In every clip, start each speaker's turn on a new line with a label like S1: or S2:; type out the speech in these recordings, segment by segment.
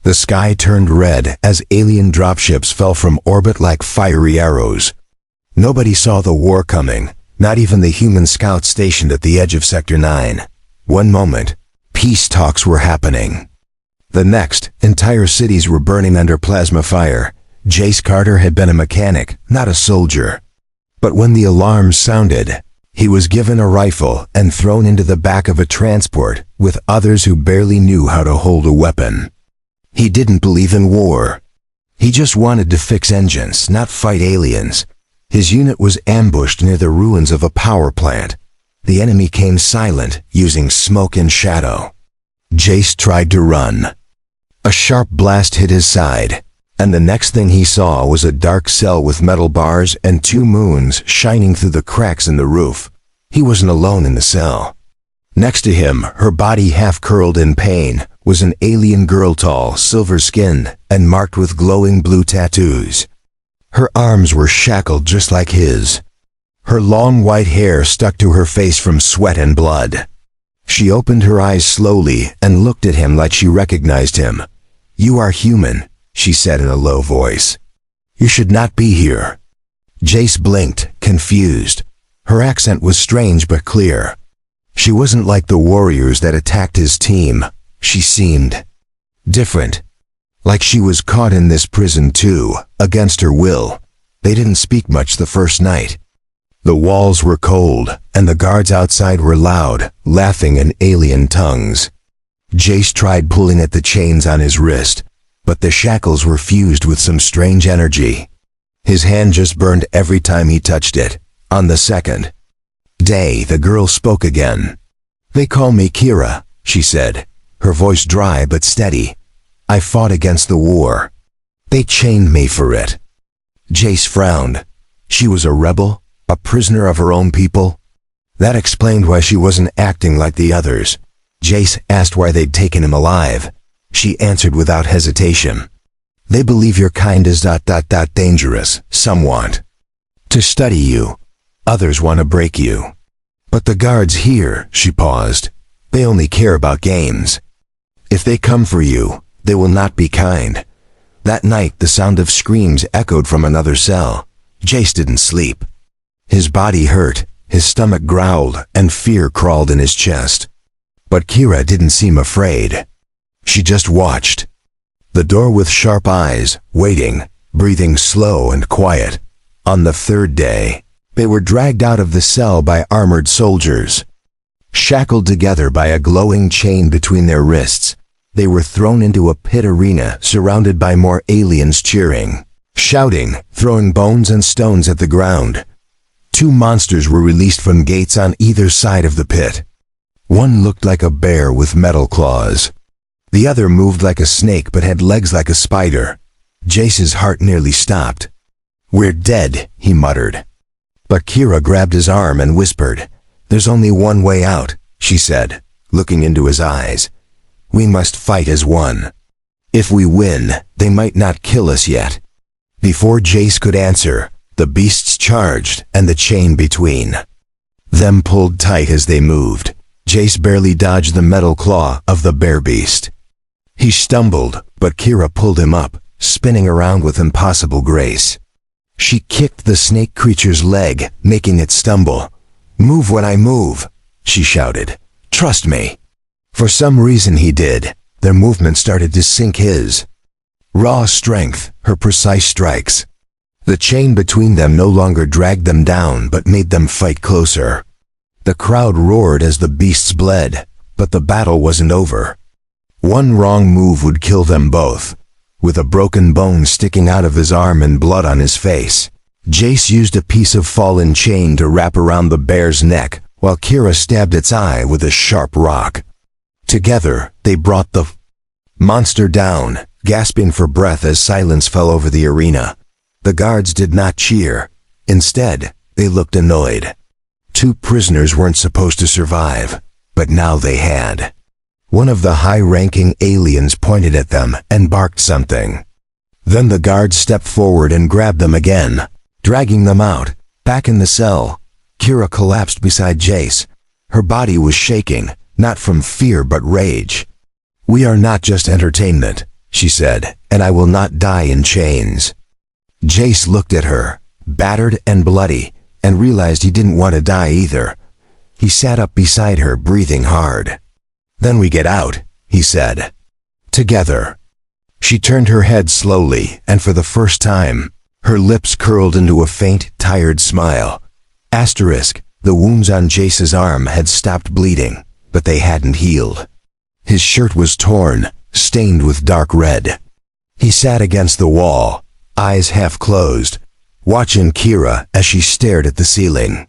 S1: The sky turned red as alien dropships fell from orbit like fiery arrows. Nobody saw the war coming, not even the human scouts stationed at the edge of Sector 9. One moment, peace talks were happening. The next, entire cities were burning under plasma fire. Jace Carter had been a mechanic, not a soldier. But when the alarms sounded, he was given a rifle and thrown into the back of a transport with others who barely knew how to hold a weapon. He didn't believe in war. He just wanted to fix engines, not fight aliens. His unit was ambushed near the ruins of a power plant. The enemy came silent, using smoke and shadow. Jace tried to run. A sharp blast hit his side, and the next thing he saw was a dark cell with metal bars and 2 moons shining through the cracks in the roof. He wasn't alone in the cell. Next to him, her body half curled in pain, was an alien girl, tall, silver-skinned, and marked with glowing blue tattoos. Her arms were shackled just like his. Her long white hair stuck to her face from sweat and blood. She opened her eyes slowly and looked at him like she recognized him. "You are human," she said in a low voice. "You should not be here." Jace blinked, confused. Her accent was strange but clear. She wasn't like the warriors that attacked his team. She seemed different. Like she was caught in this prison too, against her will. They didn't speak much the first night. The walls were cold, and the guards outside were loud, laughing in alien tongues. Jace tried pulling at the chains on his wrist, but the shackles were fused with some strange energy. His hand just burned every time he touched it. On the second day, the girl spoke again. "They call me Kira," she said, her voice dry but steady. "I fought against the war. They chained me for it." Jace frowned. She was a rebel, a prisoner of her own people. That explained why she wasn't acting like the others. Jace asked why they'd taken him alive. She answered without hesitation. "They believe your kind is dangerous. Some want to study you. Others want to break you. But the guards here," she paused, "they only care about games. If they come for you, they will not be kind." That night, the sound of screams echoed from another cell. Jace didn't sleep. His body hurt, his stomach growled, and fear crawled in his chest. But Kira didn't seem afraid. She just watched. The door with sharp eyes, waiting, breathing slow and quiet. On the third day, they were dragged out of the cell by armored soldiers. Shackled together by a glowing chain between their wrists, they were thrown into a pit arena surrounded by more aliens cheering, shouting, throwing bones and stones at the ground. 2 monsters were released from gates on either side of the pit. One looked like a bear with metal claws. The other moved like a snake but had legs like a spider. Jace's heart nearly stopped. "We're dead," he muttered. But Kira grabbed his arm and whispered. "There's only one way out," she said, looking into his eyes. "We must fight as one. If we win, they might not kill us yet." Before Jace could answer, the beasts charged, and the chain between them pulled tight as they moved. Jace barely dodged the metal claw of the bear beast. He stumbled, but Kira pulled him up, spinning around with impossible grace. She kicked the snake creature's leg, making it stumble. "Move when I move," she shouted. "Trust me." For some reason he did. Their movement started to sync his. Raw strength, her precise strikes. The chain between them no longer dragged them down but made them fight closer. The crowd roared as the beasts bled, but the battle wasn't over. One wrong move would kill them both. With a broken bone sticking out of his arm and blood on his face, Jace used a piece of fallen chain to wrap around the bear's neck, while Kira stabbed its eye with a sharp rock. Together, they brought the monster down, gasping for breath as silence fell over the arena. The guards did not cheer. Instead, they looked annoyed. 2 prisoners weren't supposed to survive, but now they had. One of the high-ranking aliens pointed at them and barked something. Then the guards stepped forward and grabbed them again, dragging them out. Back in the cell, Kira collapsed beside Jace. Her body was shaking, not from fear but rage. "We are not just entertainment," she said, "and I will not die in chains." Jace looked at her, battered and bloody, and realized he didn't want to die either. He sat up beside her, breathing hard. "Then we get out," he said. "Together." She turned her head slowly, and for the first time, her lips curled into a faint, tired smile. The wounds on Jace's arm had stopped bleeding, but they hadn't healed. His shirt was torn, stained with dark red. He sat against the wall, eyes half closed, watching Kira as she stared at the ceiling.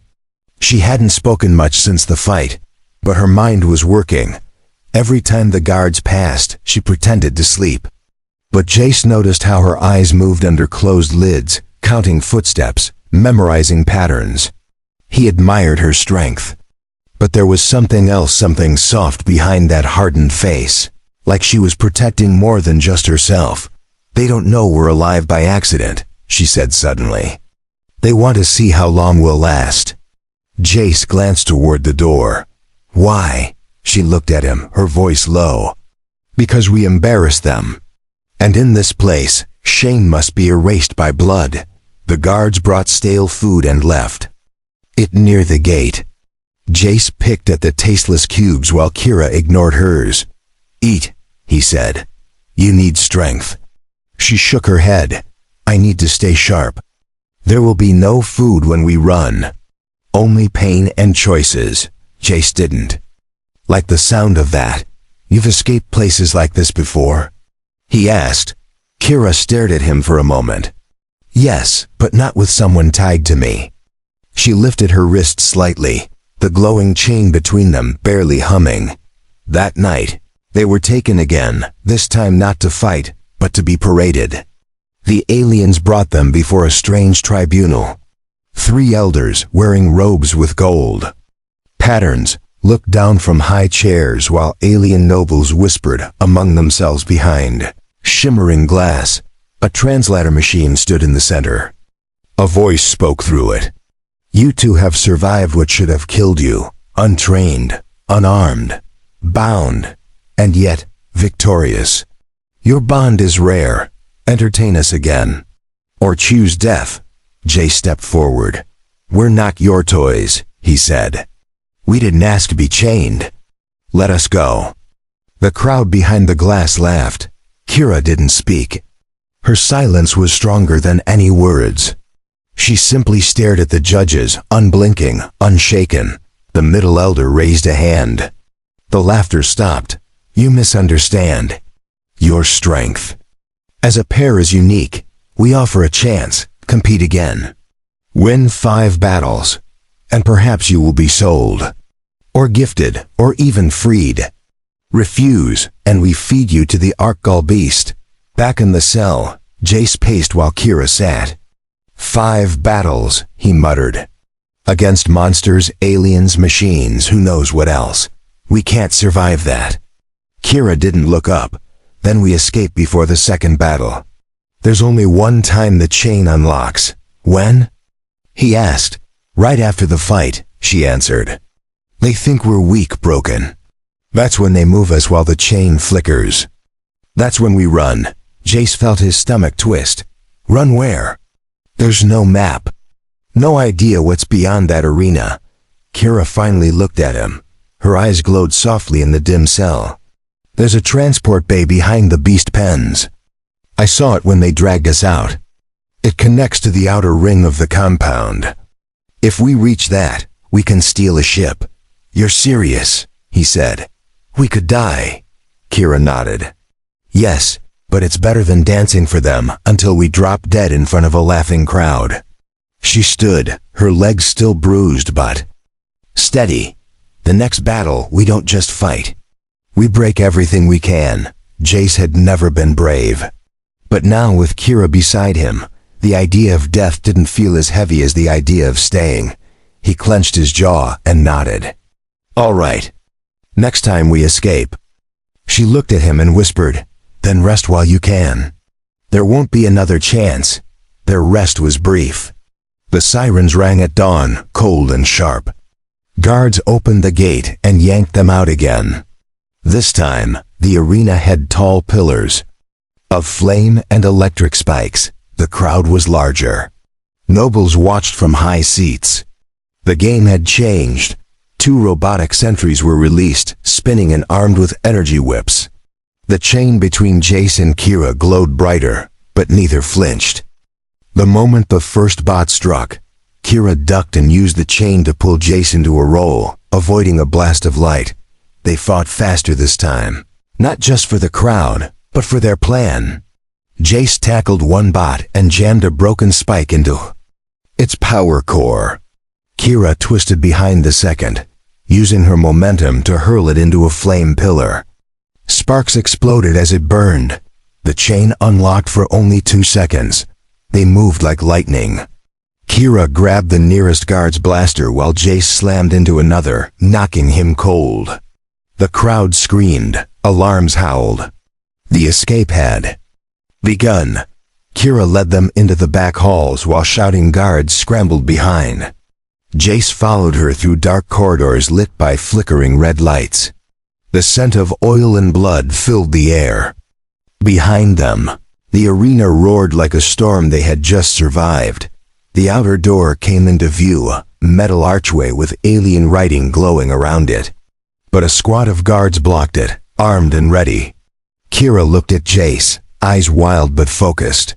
S1: She hadn't spoken much since the fight, but her mind was working. Every time the guards passed, she pretended to sleep. But Jace noticed how her eyes moved under closed lids, counting footsteps, memorizing patterns. He admired her strength. But there was something else, something soft behind that hardened face, like she was protecting more than just herself. "They don't know we're alive by accident," she said suddenly. "They want to see how long we'll last." Jace glanced toward the door. "Why?" She looked at him, her voice low. "Because we embarrassed them. And in this place, shame must be erased by blood." The guards brought stale food and left it near the gate. Jace picked at the tasteless cubes while Kira ignored hers. "Eat," he said. "You need strength." She shook her head. "I need to stay sharp. There will be no food when we run. Only pain and choices." Jace didn't like the sound of that. "You've escaped places like this before?" he asked. Kira stared at him for a moment. "Yes, but not with someone tied to me." She lifted her wrist slightly, the glowing chain between them barely humming. That night, they were taken again, this time not to fight, but to be paraded. The aliens brought them before a strange tribunal. 3 elders wearing robes with gold patterns looked down from high chairs while alien nobles whispered among themselves behind shimmering glass. A translator machine stood in the center. A voice spoke through it. "You two have survived what should have killed you, untrained, unarmed, bound, and yet victorious. Your bond is rare. Entertain us again. Or choose death." Jay stepped forward. "We're not your toys," he said. "We didn't ask to be chained. Let us go." The crowd behind the glass laughed. Kira didn't speak. Her silence was stronger than any words. She simply stared at the judges, unblinking, unshaken. The middle elder raised a hand. The laughter stopped. "You misunderstand. Your strength as a pair is unique. We offer a chance. Compete again. Win 5 battles, and perhaps you will be sold, or gifted, or even freed. Refuse, and we feed you to the Archgal beast." Back in the cell, Jace paced while Kira sat. 5 battles, he muttered. "Against monsters, aliens, machines, who knows what else. We can't survive that." Kira didn't look up. "Then we escape before the second battle." "There's only one time the chain unlocks." "When?" he asked. "Right after the fight," she answered. "They think we're weak, broken. That's when they move us while the chain flickers. That's when we run." Jace felt his stomach twist. "Run where?" "There's no map. No idea what's beyond that arena." Kira finally looked at him. Her eyes glowed softly in the dim cell. "There's a transport bay behind the beast pens. I saw it when they dragged us out. It connects to the outer ring of the compound. If we reach that, we can steal a ship." "You're serious?" he said. "We could die." Kira nodded. "Yes, but it's better than dancing for them until we drop dead in front of a laughing crowd." She stood, her legs still bruised but steady. "The next battle, we don't just fight. We break everything we can." Jace had never been brave. But now with Kira beside him, the idea of death didn't feel as heavy as the idea of staying. He clenched his jaw and nodded. "All right. Next time we escape." She looked at him and whispered, "Then rest while you can. There won't be another chance." Their rest was brief. The sirens rang at dawn, cold and sharp. Guards opened the gate and yanked them out again. This time, the arena had tall pillars. Of flame and electric spikes, the crowd was larger. Nobles watched from high seats. The game had changed. 2 robotic sentries were released, spinning and armed with energy whips. The chain between Jace and Kira glowed brighter, but neither flinched. The moment the first bot struck, Kira ducked and used the chain to pull Jace into a roll, avoiding a blast of light. They fought faster this time, not just for the crowd, but for their plan. Jace tackled one bot and jammed a broken spike into its power core. Kira twisted behind the second, using her momentum to hurl it into a flame pillar. Sparks exploded as it burned. The chain unlocked for only 2 seconds. They moved like lightning. Kira grabbed the nearest guard's blaster while Jace slammed into another, knocking him cold. The crowd screamed. Alarms howled. The escape had begun. Kira led them into the back halls while shouting guards scrambled behind. Jace followed her through dark corridors lit by flickering red lights. The scent of oil and blood filled the air. Behind them, the arena roared like a storm they had just survived. The outer door came into view, a metal archway with alien writing glowing around it. But a squad of guards blocked it, armed and ready. Kira looked at Jace, eyes wild but focused.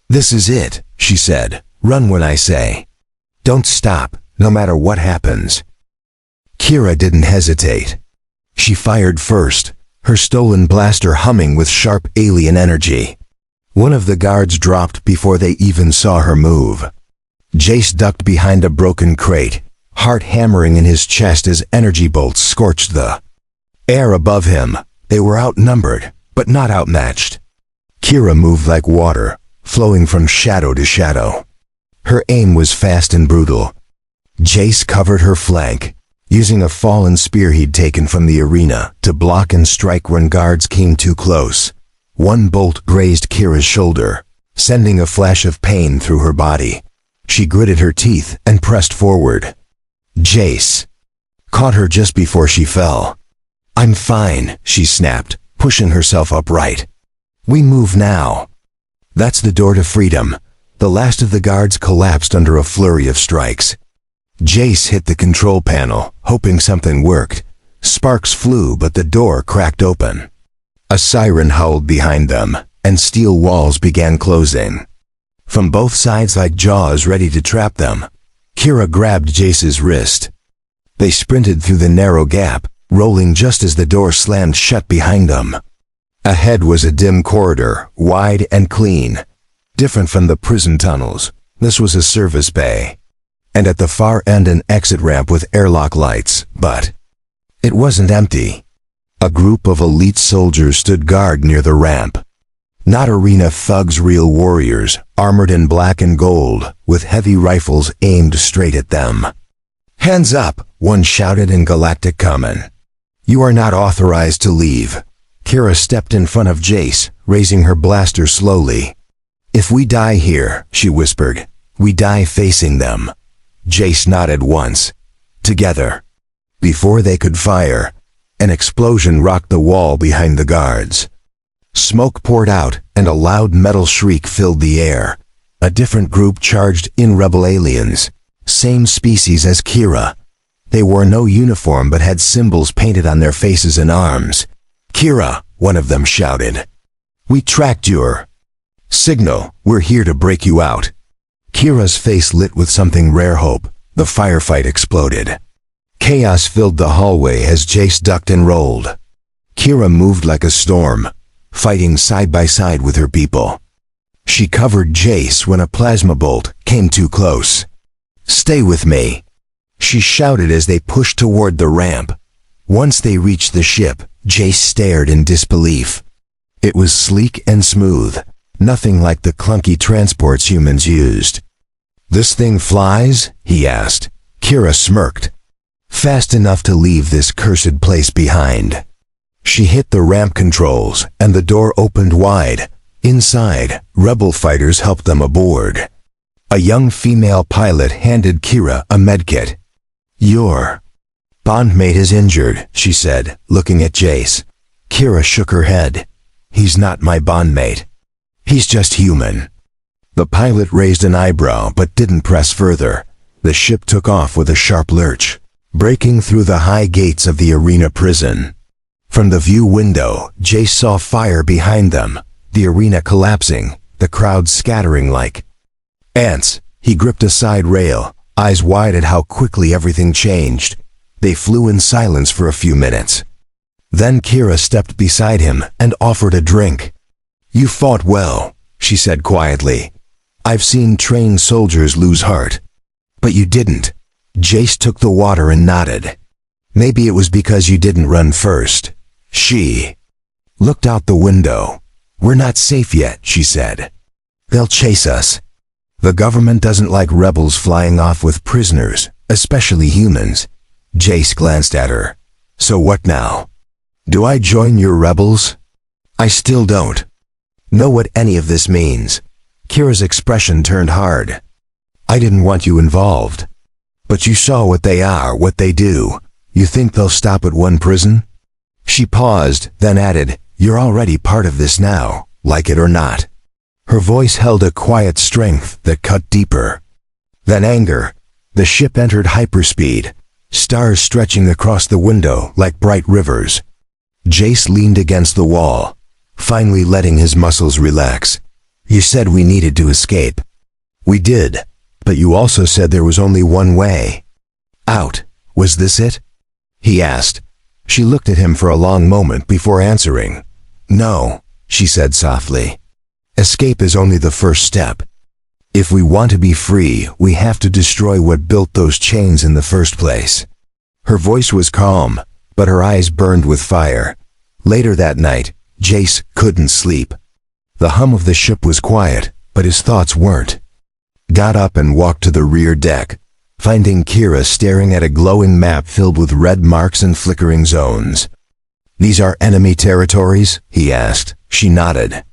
S1: "This is it," she said. "Run when I say. Don't stop, no matter what happens." Kira didn't hesitate. She fired first, her stolen blaster humming with sharp alien energy. One of the guards dropped before they even saw her move. Jace ducked behind a broken crate, heart hammering in his chest as energy bolts scorched the air above him. They were outnumbered, but not outmatched. Kira moved like water, flowing from shadow to shadow. Her aim was fast and brutal. Jace covered her flank, using a fallen spear he'd taken from the arena to block and strike when guards came too close. One bolt grazed Kira's shoulder, sending a flash of pain through her body. She gritted her teeth and pressed forward. Jace caught her just before she fell. "I'm fine," she snapped, pushing herself upright. "We move now." That's the door to freedom. The last of the guards collapsed under a flurry of strikes. Jace hit the control panel, hoping something worked. Sparks flew, but the door cracked open. A siren howled behind them, and steel walls began closing. From both sides like jaws ready to trap them. Kira grabbed Jace's wrist. They sprinted through the narrow gap, rolling just as the door slammed shut behind them. Ahead was a dim corridor, wide and clean. Different from the prison tunnels, this was a service bay. And at the far end an exit ramp with airlock lights, but it wasn't empty. A group of elite soldiers stood guard near the ramp. Not arena thugs, real warriors, armored in black and gold, with heavy rifles aimed straight at them. "Hands up," one shouted in Galactic common. "You are not authorized to leave." Kira stepped in front of Jace, raising her blaster slowly. "If we die here," she whispered, "we die facing them." Jace nodded once. Together. Before they could fire, an explosion rocked the wall behind the guards. Smoke poured out, and a loud metal shriek filled the air. A different group charged in, rebel aliens. Same species as Kira. They wore no uniform but had symbols painted on their faces and arms. "Kira," one of them shouted. "We tracked your signal. We're here to break you out." Kira's face lit with something rare hope. The firefight exploded. Chaos filled the hallway as Jace ducked and rolled. Kira moved like a storm, fighting side by side with her people. She covered Jace when a plasma bolt came too close. "Stay with me," she shouted as they pushed toward the ramp. Once they reached the ship, Jace stared in disbelief. It was sleek and smooth, nothing like the clunky transports humans used. "This thing flies?" he asked. Kira smirked. "Fast enough to leave this cursed place behind." She hit the ramp controls, and the door opened wide. Inside, rebel fighters helped them aboard. A young female pilot handed Kira a medkit. "Your bondmate is injured," she said, looking at Jace. Kira shook her head. He's not my bondmate. He's just human." The pilot raised an eyebrow but didn't press further. The ship took off with a sharp lurch, breaking through the high gates of the arena prison. From the view window, Jace saw fire behind them, the arena collapsing, the crowd scattering like ants. He gripped a side rail, eyes wide at how quickly everything changed. They flew in silence for a few minutes. Then Kira stepped beside him and offered a drink. "You fought well," she said quietly. "I've seen trained soldiers lose heart. But you didn't." Jace took the water and nodded. "Maybe it was because you didn't run first." She looked out the window. "We're not safe yet," she said. "They'll chase us. The government doesn't like rebels flying off with prisoners, especially humans." Jace glanced at her. "So what now? Do I join your rebels?" "I still don't know what any of this means." Kira's expression turned hard. "I didn't want you involved. But you saw what they are, what they do. You think they'll stop at one prison?" She paused, then added, "You're already part of this now, like it or not." Her voice held a quiet strength that cut deeper. Then anger. The ship entered hyperspeed, stars stretching across the window like bright rivers. Jace leaned against the wall, finally letting his muscles relax. "You said we needed to escape." "We did, but you also said there was only one way out. Was this it?" he asked. She looked at him for a long moment before answering. "No," she said softly. "Escape is only the first step. If we want to be free, we have to destroy what built those chains in the first place." Her voice was calm, but her eyes burned with fire. Later that night, Jace couldn't sleep. The hum of the ship was quiet, but his thoughts weren't. Got up and walked to the rear deck, finding Kira staring at a glowing map filled with red marks and flickering zones. "These are enemy territories?" he asked. She nodded.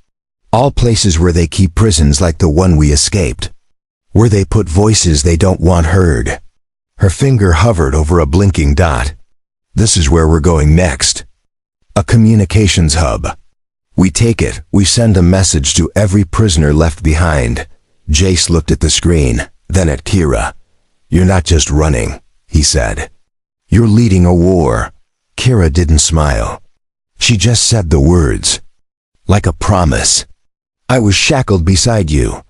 S1: "All places where they keep prisons like the one we escaped. Where they put voices they don't want heard." Her finger hovered over a blinking dot. "This is where we're going next. A communications hub. We take it, we send a message to every prisoner left behind." Jace looked at the screen, then at Kira. "You're not just running," he said. "You're leading a war." Kira didn't smile. She just said the words. "Like a promise. I was shackled beside you.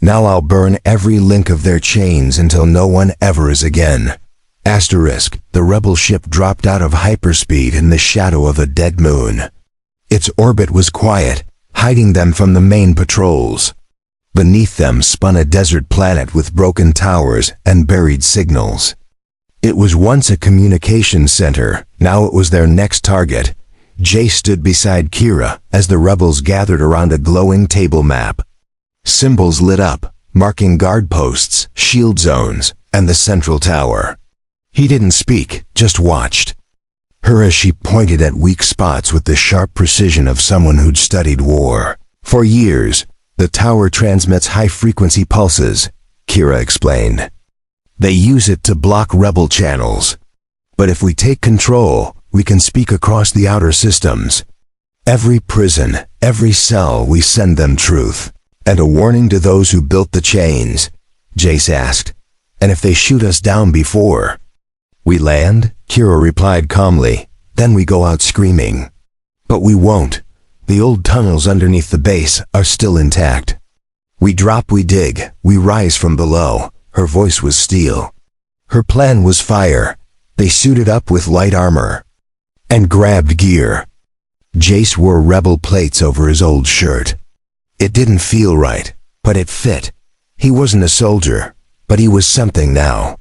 S1: Now I'll burn every link of their chains until no one ever is again." Asterisk, the rebel ship dropped out of hyperspeed in the shadow of a dead moon. Its orbit was quiet, hiding them from the main patrols. Beneath them spun a desert planet with broken towers and buried signals. It was once a communications center, now it was their next target. Jay stood beside Kira as the rebels gathered around a glowing table map. Symbols lit up, marking guard posts, shield zones, and the central tower. He didn't speak, just watched her as she pointed at weak spots with the sharp precision of someone who'd studied war. "For years, the tower transmits high-frequency pulses," Kira explained. "They use it to block rebel channels. But if we take control, we can speak across the outer systems. Every prison, every cell, we send them truth. And a warning to those who built the chains," Jace asked. "And if they shoot us down before we land?" Kira replied calmly. "Then we go out screaming." "But we won't. The old tunnels underneath the base are still intact. We drop, we dig, we rise from below." Her voice was steel. Her plan was fire. They suited up with light armor and grabbed gear. Jace wore rebel plates over his old shirt. It didn't feel right, but it fit. He wasn't a soldier, but he was something now.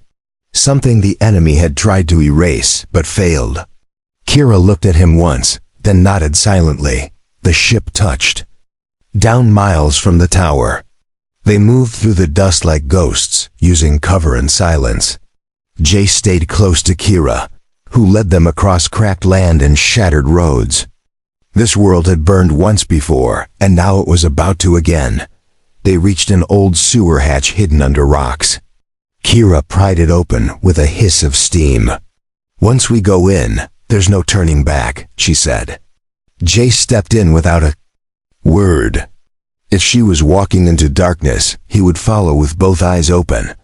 S1: Something the enemy had tried to erase, but failed. Kira looked at him once, then nodded silently. The ship touched down miles from the tower. They moved through the dust like ghosts, using cover and silence. Jace stayed close to Kira, who led them across cracked land and shattered roads. This world had burned once before, and now it was about to again. They reached an old sewer hatch hidden under rocks. Kira pried it open with a hiss of steam. "Once we go in, there's no turning back," she said. Jace stepped in without a word. If she was walking into darkness, he would follow with both eyes open.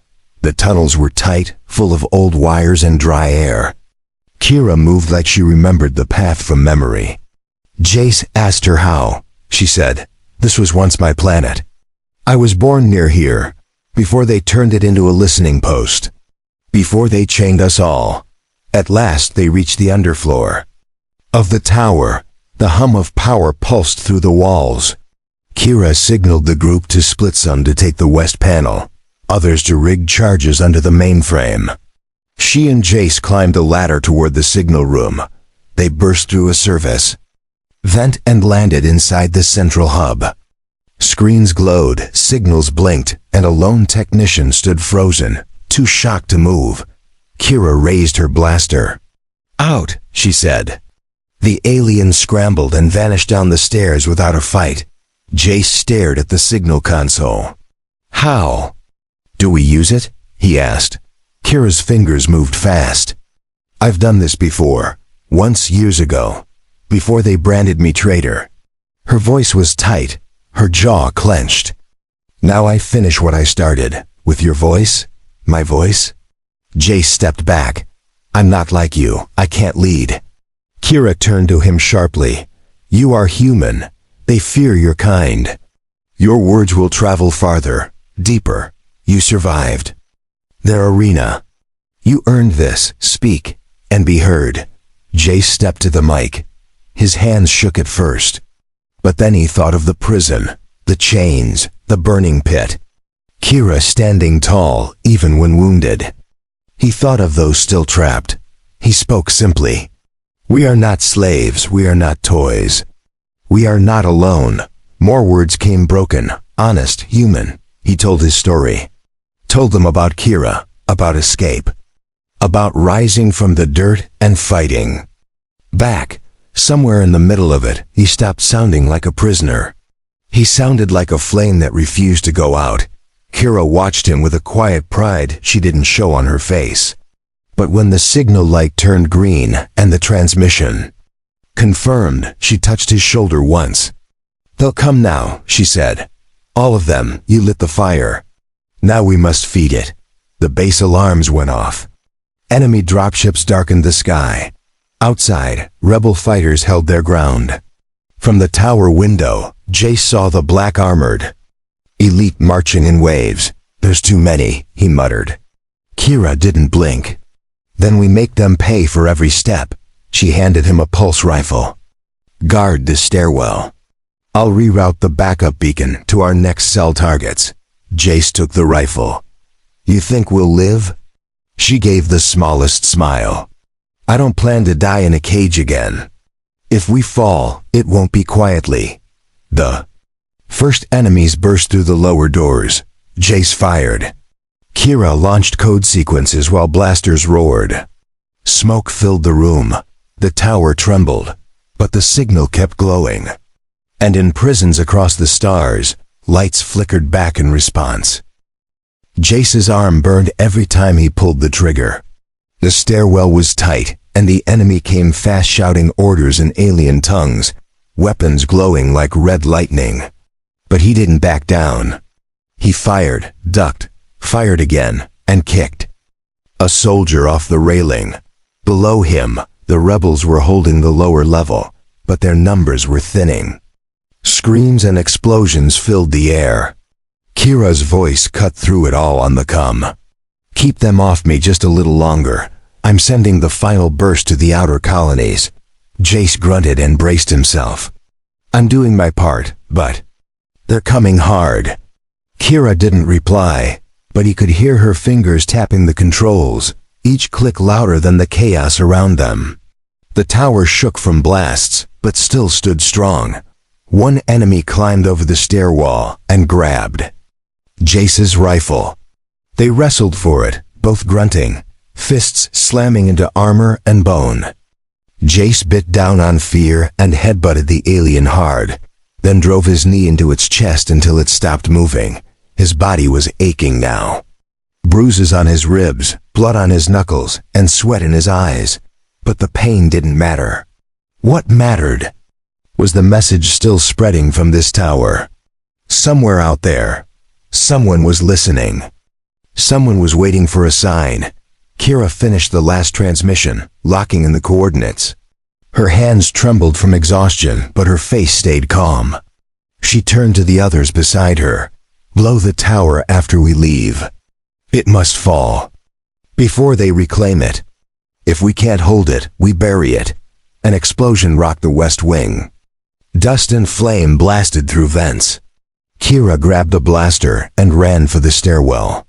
S1: The tunnels were tight, full of old wires and dry air. Kira moved like she remembered the path from memory. Jace asked her how. She said, "This was once my planet. I was born near here, before they turned it into a listening post. Before they chained us all." At last they reached the underfloor of the tower. The hum of power pulsed through the walls. Kira signaled the group to split, some to take the west panel, others to rig charges under the mainframe. She and Jace climbed a ladder toward the signal room. They burst through a service vent and landed inside the central hub. Screens glowed, signals blinked, and a lone technician stood frozen, too shocked to move. Kira raised her blaster. "Out," she said. The alien scrambled and vanished down the stairs without a fight. Jace stared at the signal console. "How do we use it?" he asked. Kira's fingers moved fast. "I've done this before, once years ago, before they branded me traitor." Her voice was tight, her jaw clenched. "Now I finish what I started, with your voice, my voice." Jace stepped back. "I'm not like you, I can't lead." Kira turned to him sharply. "You are human. They fear your kind. Your words will travel farther, deeper. You survived their arena. You earned this. Speak, and be heard." Jace stepped to the mic. His hands shook at first, but then he thought of the prison, the chains, the burning pit. Kira standing tall, even when wounded. He thought of those still trapped. He spoke simply. "We are not slaves, we are not toys. We are not alone." More words came broken, honest, human. He told his story. Told them about Kira, about escape, about rising from the dirt and fighting back. Somewhere in the middle of it, he stopped sounding like a prisoner. He sounded like a flame that refused to go out. Kira watched him with a quiet pride she didn't show on her face. But when the signal light turned green and the transmission confirmed, she touched his shoulder once. "They'll come now," she said. "All of them. You lit the fire. Now we must feed it." The base alarms went off. Enemy dropships darkened the sky. Outside, rebel fighters held their ground. From the tower window, Jace saw the black-armored elite marching in waves. "There's too many," he muttered. Kira didn't blink. "Then we make them pay for every step." She handed him a pulse rifle. "Guard the stairwell. I'll reroute the backup beacon to our next cell targets." Jace took the rifle. "You think we'll live?" She gave the smallest smile. "I don't plan to die in a cage again. If we fall, it won't be quietly." The first enemies burst through the lower doors. Jace fired. Kira launched code sequences while blasters roared. Smoke filled the room. The tower trembled, but the signal kept glowing. And in prisons across the stars, lights flickered back in response. Jace's arm burned every time he pulled the trigger. The stairwell was tight, and the enemy came fast, shouting orders in alien tongues, weapons glowing like red lightning. But he didn't back down. He fired, ducked, fired again, and kicked. A soldier off the railing. Below him, the rebels were holding the lower level, but their numbers were thinning. Screams and explosions filled the air. Kira's voice cut through it all on the come. "Keep them off me just a little longer. I'm sending the final burst to the outer colonies." Jace grunted and braced himself. "I'm doing my part, but they're coming hard." Kira didn't reply, but he could hear her fingers tapping the controls, each click louder than the chaos around them. The tower shook from blasts, but still stood strong. One enemy climbed over the stairwall and grabbed Jace's rifle. They wrestled for it, both grunting, fists slamming into armor and bone. Jace bit down on fear and headbutted the alien hard, then drove his knee into its chest until it stopped moving. His body was aching now. Bruises on his ribs, blood on his knuckles, and sweat in his eyes. But the pain didn't matter. What mattered Was the message still spreading from this tower? Somewhere out there, someone was listening. Someone was waiting for a sign. Kira finished the last transmission, locking in the coordinates. Her hands trembled from exhaustion, but her face stayed calm. She turned to the others beside her. Blow the tower after we leave. It must fall. Before they reclaim it. If we can't hold it, we bury it. An explosion rocked the west wing. Dust and flame blasted through vents. Kira grabbed a blaster and ran for the stairwell.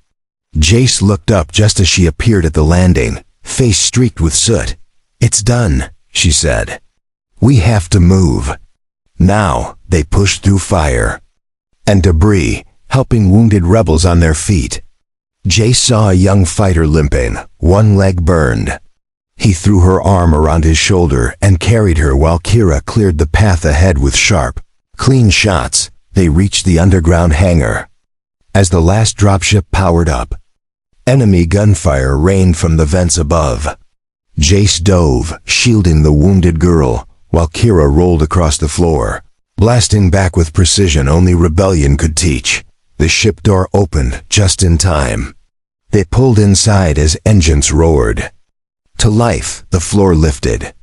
S1: Jace looked up just as she appeared at the landing, face streaked with soot. "It's done," she said. "We have to move." Now, they pushed through fire and debris, helping wounded rebels on their feet. Jace saw a young fighter limping, one leg burned. He threw her arm around his shoulder and carried her while Kira cleared the path ahead with sharp, clean shots. They reached the underground hangar. As the last dropship powered up, enemy gunfire rained from the vents above. Jace dove, shielding the wounded girl, while Kira rolled across the floor, blasting back with precision only rebellion could teach. The ship door opened just in time. They pulled inside as engines roared. To life, the floor lifted.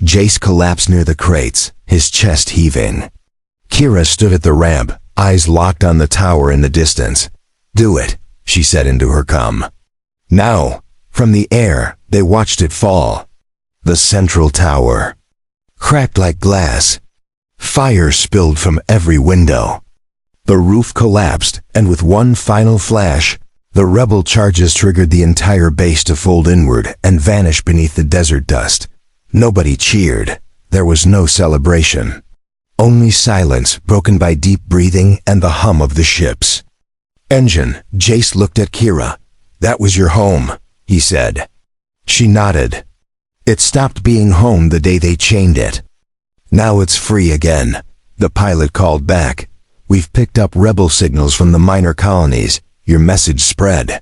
S1: Jace collapsed near the crates, his chest heaving. Kira stood at the ramp, eyes locked on the tower in the distance. "Do it," she said into her comm. Now, from the air, they watched it fall. The central tower, cracked like glass. Fire spilled from every window. The roof collapsed, and with one final flash, the rebel charges triggered the entire base to fold inward and vanish beneath the desert dust. Nobody cheered. There was no celebration. Only silence, broken by deep breathing and the hum of the ships. "Engine," Jace looked at Kira. "That was your home," he said. She nodded. "It stopped being home the day they chained it. Now it's free again," the pilot called back. "We've picked up rebel signals from the minor colonies. Your message spread.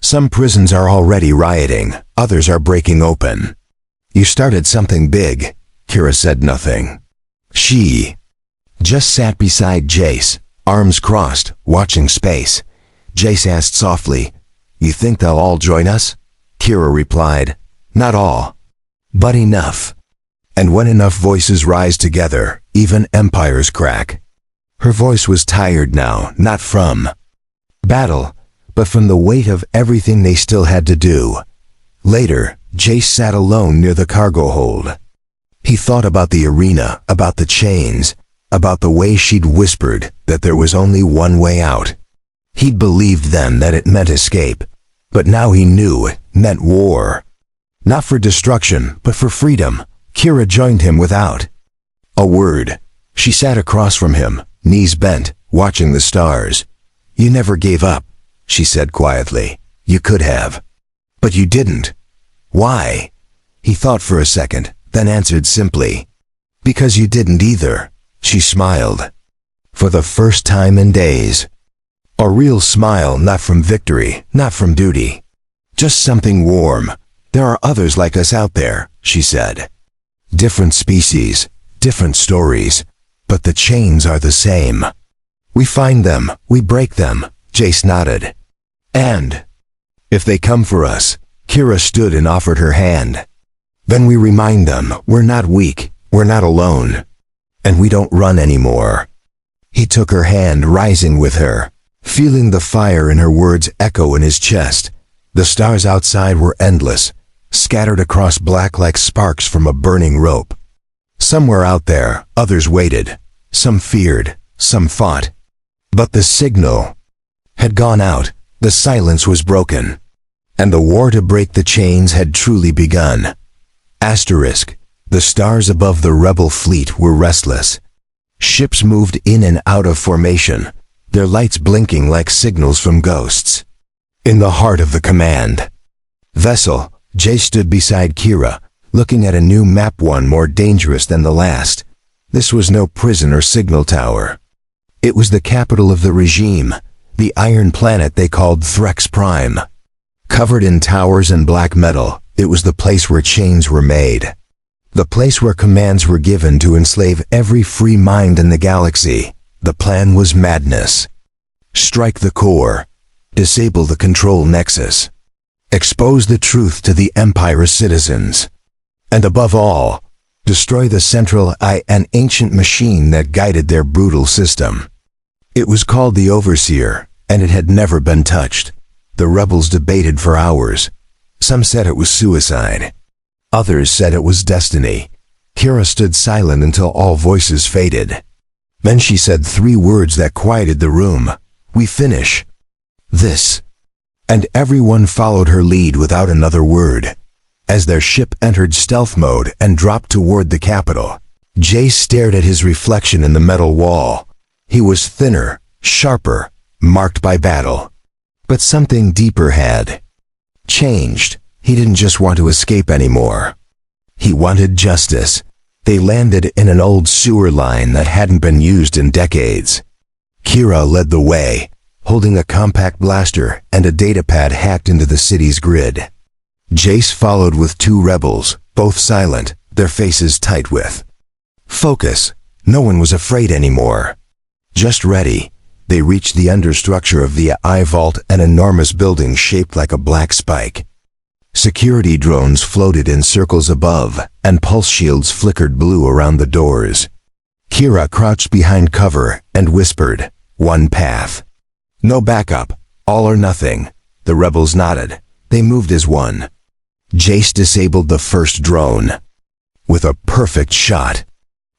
S1: Some prisons are already rioting, others are breaking open. You started something big." Kira said nothing. She just sat beside Jace, arms crossed, watching space. Jace asked softly, "You think they'll all join us?" Kira replied, "Not all, but enough. And when enough voices rise together, even empires crack." Her voice was tired now, not from battle, but from the weight of everything they still had to do. Later, Jace sat alone near the cargo hold. He thought about the arena, about the chains, about the way she'd whispered that there was only one way out. He'd believed then that it meant escape, but now he knew it meant war. Not for destruction, but for freedom. Kira joined him without a word. She sat across from him, knees bent, watching the stars. "You never gave up," she said quietly. "You could have. But you didn't. Why?" He thought for a second, then answered simply, "Because you didn't either." She smiled. For the first time in days. A real smile, not from victory, not from duty. Just something warm. "There are others like us out there," she said. "Different species, different stories, but the chains are the same. We find them, we break them." Jace nodded. "And if they come for us," Kira stood and offered her hand, "then we remind them we're not weak, we're not alone, and we don't run anymore." He took her hand, rising with her, feeling the fire in her words echo in his chest. The stars outside were endless, scattered across black like sparks from a burning rope. Somewhere out there, others waited. Some feared, some fought. But the signal had gone out, the silence was broken, and the war to break the chains had truly begun. Asterisk, the stars above the rebel fleet were restless. Ships moved in and out of formation, their lights blinking like signals from ghosts. In the heart of the command vessel, Jay stood beside Kira, looking at a new map, one more dangerous than the last. This was no prison or signal tower. It was the capital of the regime, the iron planet they called Threx Prime. Covered in towers and black metal, it was the place where chains were made. The place where commands were given to enslave every free mind in the galaxy. The plan was madness. Strike the core. Disable the control nexus. Expose the truth to the Empire's citizens. And above all, destroy the Central Eye, an ancient machine that guided their brutal system. It was called the Overseer, and it had never been touched. The rebels debated for hours. Some said it was suicide. Others said it was destiny. Kira stood silent until all voices faded. Then she said 3 words that quieted the room. "We finish this." And everyone followed her lead without another word. As their ship entered stealth mode and dropped toward the capital, Jace stared at his reflection in the metal wall. He was thinner, sharper, marked by battle. But something deeper had changed. He didn't just want to escape anymore. He wanted justice. They landed in an old sewer line that hadn't been used in decades. Kira led the way, holding a compact blaster and a datapad hacked into the city's grid. Jace followed with 2 rebels, both silent, their faces tight with focus. No one was afraid anymore. Just ready. They reached the understructure of the Eye Vault, an enormous building shaped like a black spike. Security drones floated in circles above, and pulse shields flickered blue around the doors. Kira crouched behind cover and whispered, "One path. No backup. All or nothing." The rebels nodded. They moved as one. Jace disabled the first drone. With a perfect shot,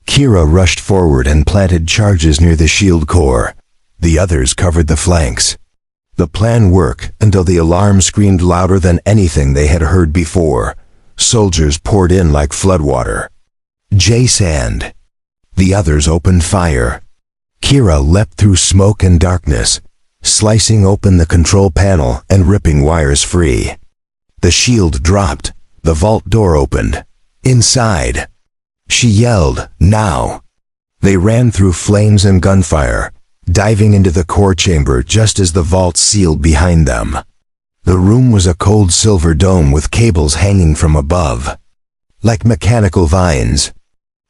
S1: Kira rushed forward and planted charges near the shield core. The others covered the flanks. The plan worked until the alarm screamed louder than anything they had heard before. Soldiers poured in like floodwater. Jace and the others opened fire. Kira leapt through smoke and darkness, slicing open the control panel and ripping wires free. The shield dropped. The vault door opened. Inside, she yelled, "Now!" They ran through flames and gunfire, diving into the core chamber just as the vault sealed behind them. The room was a cold silver dome with cables hanging from above, like mechanical vines.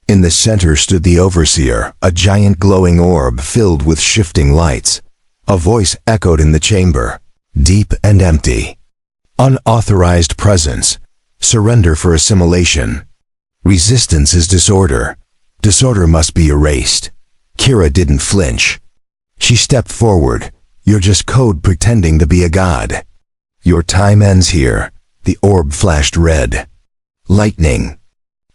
S1: In the center stood the Overseer, a giant glowing orb filled with shifting lights. A voice echoed in the chamber, deep and empty. "Unauthorized presence. Surrender for assimilation. Resistance is disorder. Disorder must be erased." Kira didn't flinch. She stepped forward. "You're just code pretending to be a god. Your time ends here." The orb flashed red. Lightning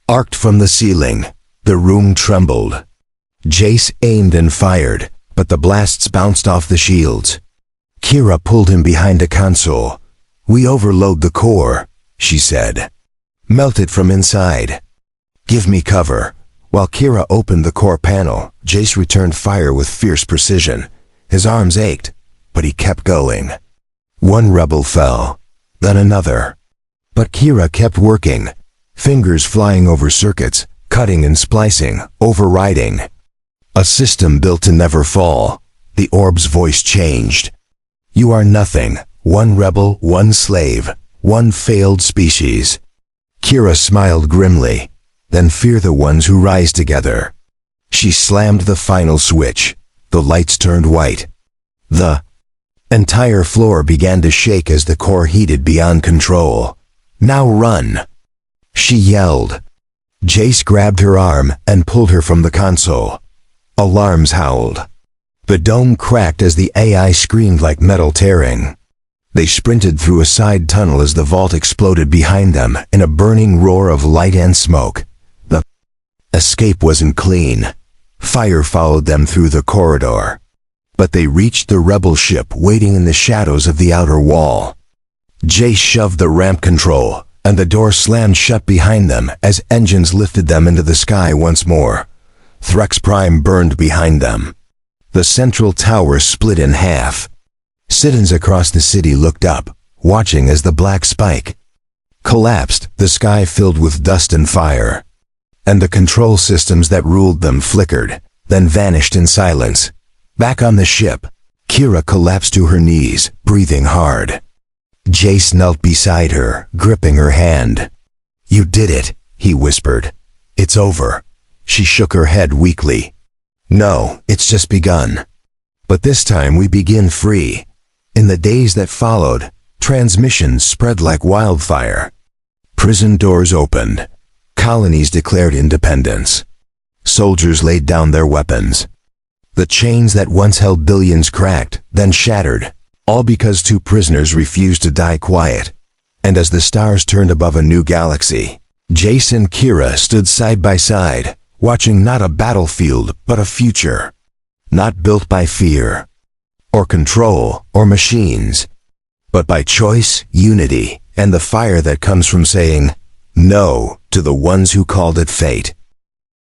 S1: arced from the ceiling. The room trembled. Jace aimed and fired, but the blasts bounced off the shields. Kira pulled him behind a console. "We overload the core," she said. "Melt it from inside. Give me cover." While Kira opened the core panel, Jace returned fire with fierce precision. His arms ached, but he kept going. One rebel fell, then another. But Kira kept working, fingers flying over circuits, cutting and splicing, overriding. A system built to never fall. The orb's voice changed. "You are nothing. One rebel, one slave, one failed species." Kira smiled grimly. "Then fear the ones who rise together." She slammed the final switch. The lights turned white. The entire floor began to shake as the core heated beyond control. "Now run!" she yelled. Jace grabbed her arm and pulled her from the console. Alarms howled. The dome cracked as the AI screamed like metal tearing. They sprinted through a side tunnel as the vault exploded behind them in a burning roar of light and smoke. The escape wasn't clean. Fire followed them through the corridor. But they reached the rebel ship waiting in the shadows of the outer wall. Jace shoved the ramp control, and the door slammed shut behind them as engines lifted them into the sky once more. Threx Prime burned behind them. The central tower split in half. Citizens across the city looked up, watching as the black spike collapsed, the sky filled with dust and fire. And the control systems that ruled them flickered, then vanished in silence. Back on the ship, Kira collapsed to her knees, breathing hard. Jace knelt beside her, gripping her hand. "You did it," he whispered. It's over. She shook her head weakly. No, it's just begun. But this time we begin free. In the days that followed, transmissions spread like wildfire. Prison doors opened. Colonies declared independence. Soldiers laid down their weapons. The chains that once held billions cracked, then shattered, all because two prisoners refused to die quiet. And as the stars turned above a new galaxy, Jace and Kira stood side by side, watching not a battlefield, but a future. Not built by fear, or control, or machines, but by choice, unity, and the fire that comes from saying no to the ones who called it fate.